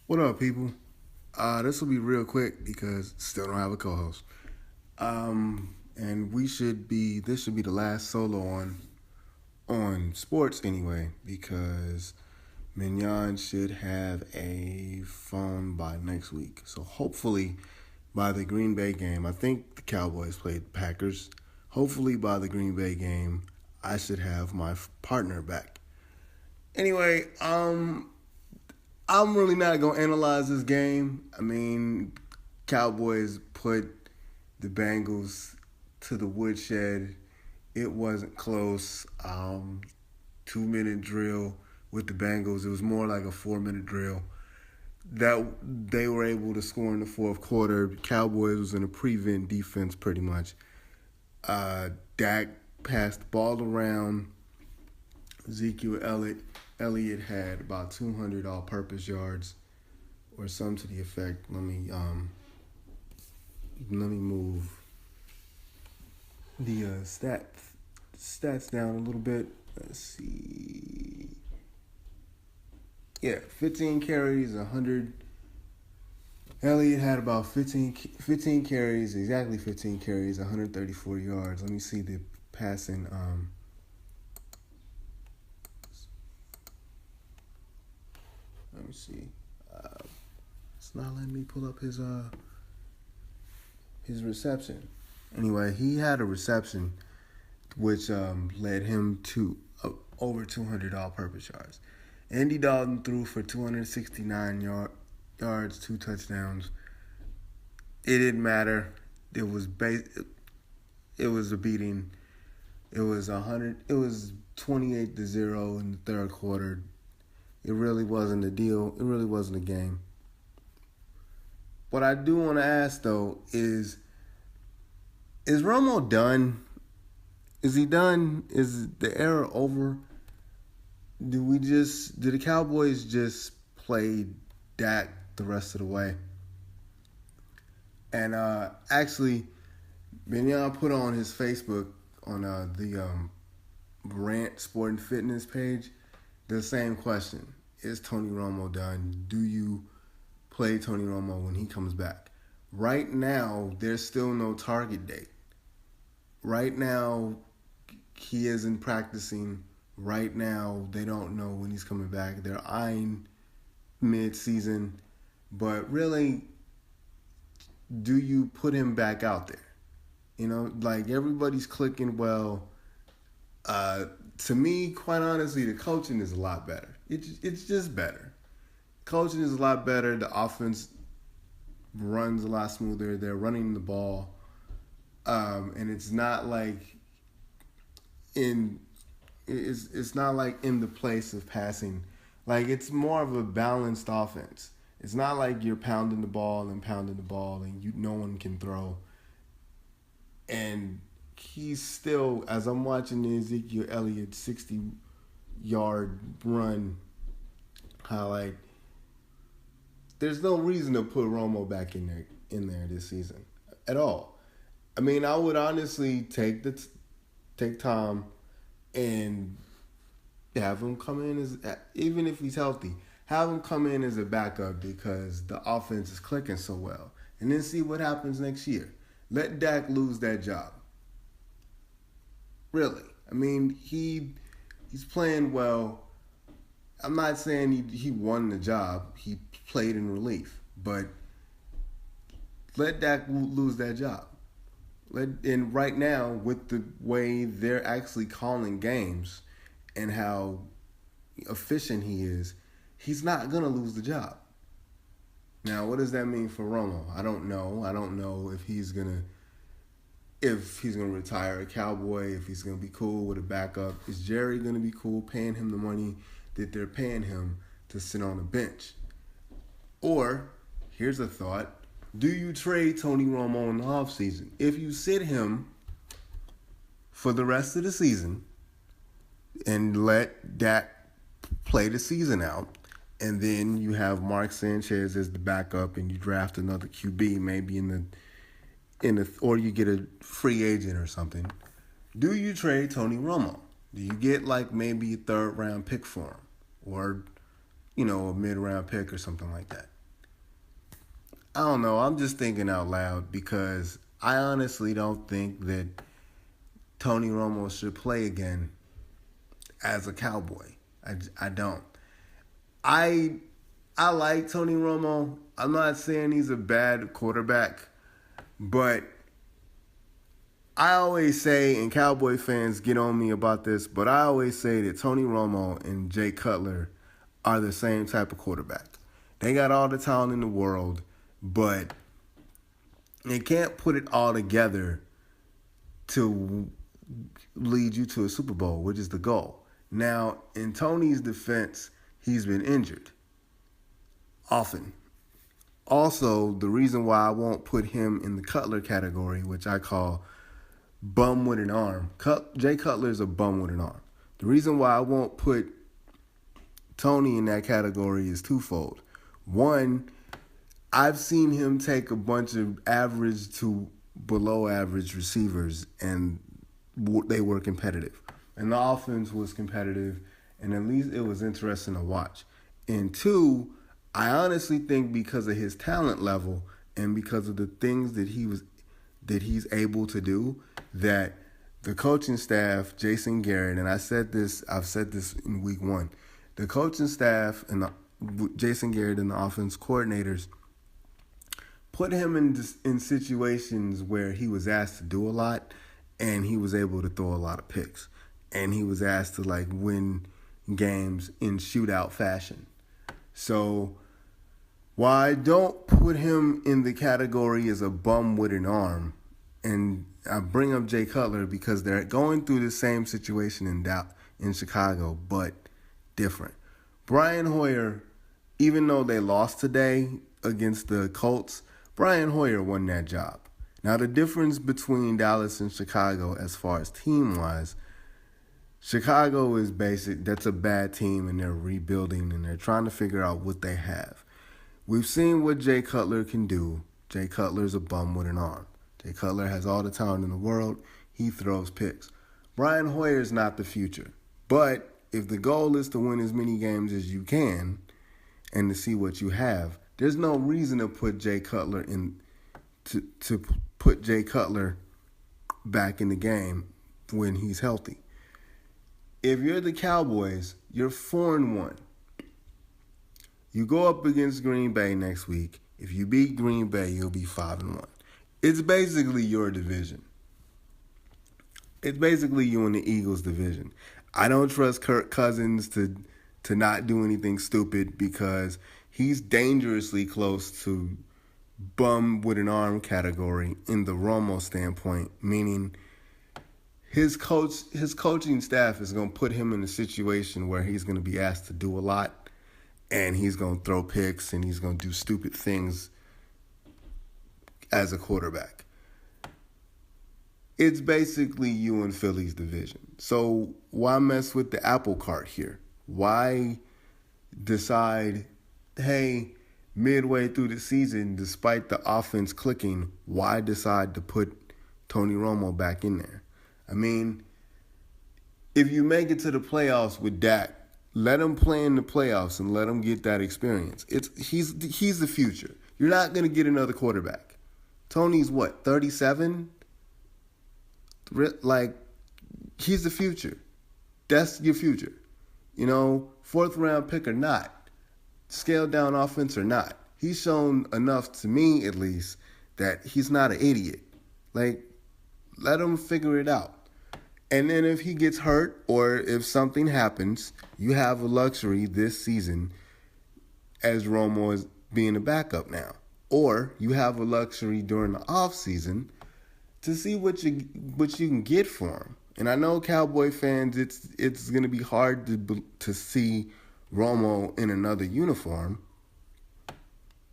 What up, people? This will be real quick because still don't have a co-host. And this should be the last solo on sports anyway because Mignon should have a phone by next week. So hopefully by the Green Bay game, I think the Cowboys played the Packers. Hopefully by the Green Bay game, I should have my partner back. Anyway, I'm really not gonna analyze this game. I mean, Cowboys put the Bengals to the woodshed. It wasn't close. 2 minute drill with the Bengals. It was more like a 4 minute drill. That they were able to score in the fourth quarter. Cowboys was in a prevent defense pretty much. Dak passed the ball around. Ezekiel Elliott had about 200 all-purpose yards, or some to the effect. Let me move the stats down a little bit. Let's see. Yeah, 15 carries, 100. Elliott had about 15 carries, exactly 15 carries, 134 yards. Let me see the passing. Let me see. It's not letting me pull up his reception. Anyway, he had a reception which led him to over 200 all-purpose yards. Andy Dalton threw for 269 yards, 2 touchdowns. It didn't matter. It was a beating. It was 28-0 in the third quarter. It really wasn't a deal. It really wasn't a game. What I do want to ask though is Romo done? Is he done? Is the era over? Do the Cowboys just play Dak the rest of the way? And actually, Mignon put on his Facebook on the Rant Sport and Fitness page the same question. Is Tony Romo done? Do you play Tony Romo when he comes back? Right now, there's still no target date. Right now, he isn't practicing. Right now, they don't know when he's coming back. They're eyeing mid-season. But really, do you put him back out there? You know, like everybody's clicking well. To me, quite honestly, the coaching is a lot better. It's just better. Coaching is a lot better. The offense runs a lot smoother. They're running the ball, and it's not like it's not like in the place of passing. Like it's more of a balanced offense. It's not like you're pounding the ball and no one can throw. And he's still, as I'm watching the Ezekiel Elliott 60-yard run highlight, there's no reason to put Romo back in there this season at all. I mean, I would honestly take Tom and have him come in even if he's healthy, have him come in as a backup because the offense is clicking so well, and then see what happens next year. Let Dak lose that job. Really, I mean, he's playing well. I'm not saying he won the job. He played in relief, but let Dak lose that job. And right now, with the way they're actually calling games and how efficient he is, he's not gonna lose the job. Now, what does that mean for Romo? I don't know. I don't know if he's gonna retire a Cowboy, if he's gonna be cool with a backup. Is Jerry gonna be cool paying him the money that they're paying him to sit on the bench? Or, here's a thought, do you trade Tony Romo in the offseason? If you sit him for the rest of the season and let Dak play the season out, and then you have Mark Sanchez as the backup and you draft another QB maybe or you get a free agent or something, do you trade Tony Romo? Do you get like maybe a third round pick for him or, a mid round pick or something like that? I don't know. I'm just thinking out loud because I honestly don't think that Tony Romo should play again as a Cowboy. I don't. I I like Tony Romo. I'm not saying he's a bad quarterback, but I always say, and Cowboy fans get on me about this, but I always say that Tony Romo and Jay Cutler are the same type of quarterback. They got all the talent in the world, but they can't put it all together to lead you to a Super Bowl, which is the goal. Now, in Tony's defense, he's been injured often. Also, the reason why I won't put him in the Cutler category, which I call bum with an arm. Jay Cutler is a bum with an arm. The reason why I won't put Tony in that category is twofold. One, I've seen him take a bunch of average to below average receivers, and they were competitive. And the offense was competitive, and at least it was interesting to watch. And two, I honestly think because of his talent level and because of the things that he's able to do, that the coaching staff, Jason Garrett, and I've said this in week 1, the coaching staff and Jason Garrett and the offense coordinators put him in situations where he was asked to do a lot, and he was able to throw a lot of picks, and he was asked to win games in shootout fashion. So while I don't put him in the category as a bum with an arm, and I bring up Jay Cutler because they're going through the same situation in Chicago, but different. Brian Hoyer, even though they lost today against the Colts, Brian Hoyer won that job. Now, the difference between Dallas and Chicago as far as team-wise, Chicago is basic. That's a bad team, and they're rebuilding, and they're trying to figure out what they have. We've seen what Jay Cutler can do. Jay Cutler's a bum with an arm. Jay Cutler has all the talent in the world. He throws picks. Brian Hoyer is not the future. But if the goal is to win as many games as you can and to see what you have, there's no reason to put Jay Cutler in to put Jay Cutler back in the game when he's healthy. If you're the Cowboys, you're 4-1. You go up against Green Bay next week. If you beat Green Bay, you'll be 5-1. It's basically your division. It's basically you and the Eagles division. I don't trust Kirk Cousins to not do anything stupid because he's dangerously close to bum with an arm category in the Romo standpoint, meaning his coaching staff is going to put him in a situation where he's going to be asked to do a lot, and he's going to throw picks, and he's going to do stupid things as a quarterback. It's basically you and Philly's division. So why mess with the apple cart here? Why decide, hey, midway through the season, despite the offense clicking, why decide to put Tony Romo back in there? I mean, if you make it to the playoffs with Dak, let him play in the playoffs and let him get that experience. He's the future. You're not going to get another quarterback. Tony's 37? He's the future. That's your future. Fourth round pick or not, scaled down offense or not. He's shown enough to me, at least, that he's not an idiot. Let him figure it out. And then if he gets hurt or if something happens, you have a luxury this season as Romo is being a backup now. Or you have a luxury during the offseason to see what you can get for him. And I know Cowboy fans, it's going to be hard to see Romo in another uniform.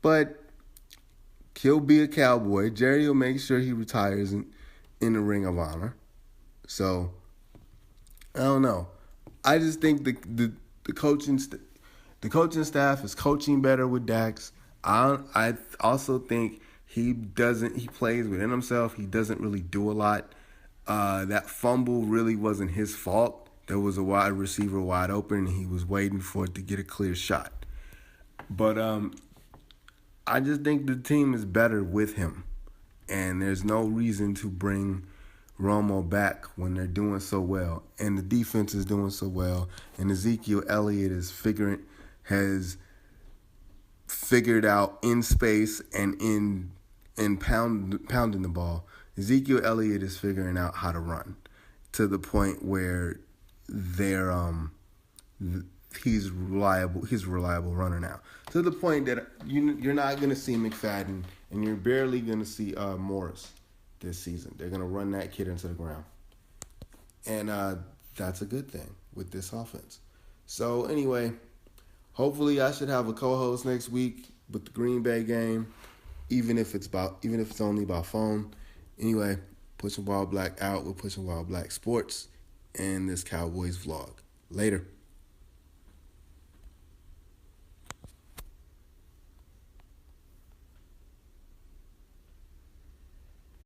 But he'll be a Cowboy. Jerry will make sure he retires in the Ring of Honor. So, I don't know. I just think the coaching staff is coaching better with Dax. I also think he plays within himself. He doesn't really do a lot. That fumble really wasn't his fault. There was a wide receiver wide open, and he was waiting for it to get a clear shot. But I just think the team is better with him. And there's no reason to bring Romo back when they're doing so well. And the defense is doing so well. And Ezekiel Elliott has figured out in space and in pounding the ball. Ezekiel Elliott is figuring out how to run to the point where he's reliable. He's a reliable runner now. To the point that you're not going to see McFadden and you're barely going to see Morris this season. They're going to run that kid into the ground. And that's a good thing with this offense. So anyway, hopefully I should have a co-host next week with the Green Bay game, even if it's only by phone. Anyway, Pushing While Black out with Pushing While Black Sports and this Cowboys vlog. Later.